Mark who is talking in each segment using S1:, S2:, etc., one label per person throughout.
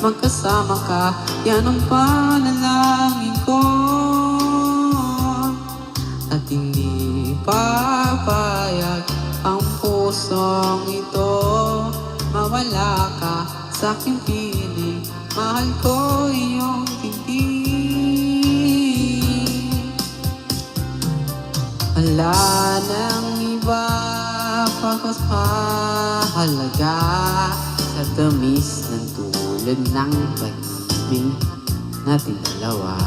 S1: magkasama ka. Yan ang panalangin ko, at hindi papayag ang pusong ito mawala ka sa aking piling. Mahal ko iyong tingin. Wala nang iba pa mas mahalaga sa tamis ng tulad ng pag-ibig natin dalawa.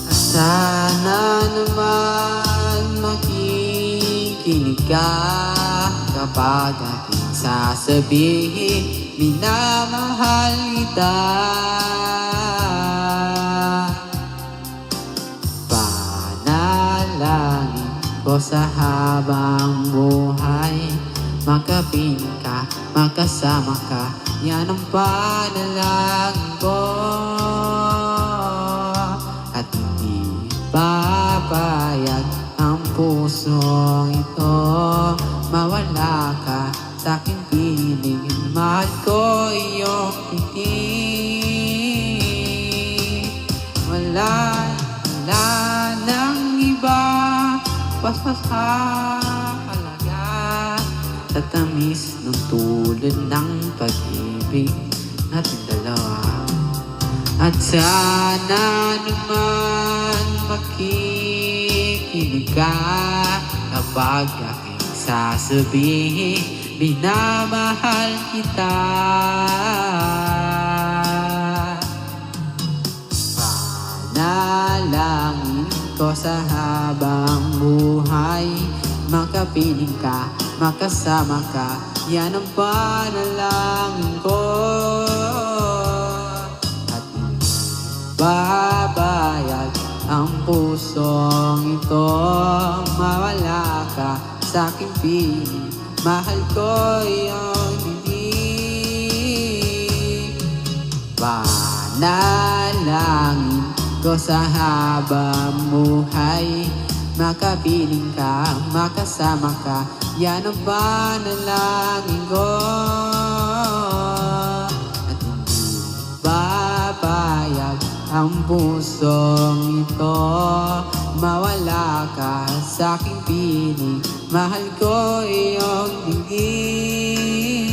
S1: At sana naman makikinig ka kapag aking sasabihin minamahal kita. Panalangin ko sa habang buhay, magkapiling ka, magkasama ka. Yan ang panalangin ko, at hindi papayag ang pusong ito mawala ka sa aking piling. Mahal ko iyong tingin. Wala nang iba mas mahalaga sa tamis ng tulad ng pag-ibig natin dalawa. At sana naman makikinig ka kapag aking sasabihin minamahal kita. Panalangin ko sa habang buhay, makapiling ka, makasama ka. Yan ang panalangin ko, at hindi babayag ang pusong ito mawala ka sa aking piling. Mahal ko iyong hindi. Panalangin ko sa habang buhay, makapiling ka, makasama ka. Yan ang panalangin ko, at hindi papayag ang pusong ito mawala ka sa aking piling. Mahal ko iyong tingin.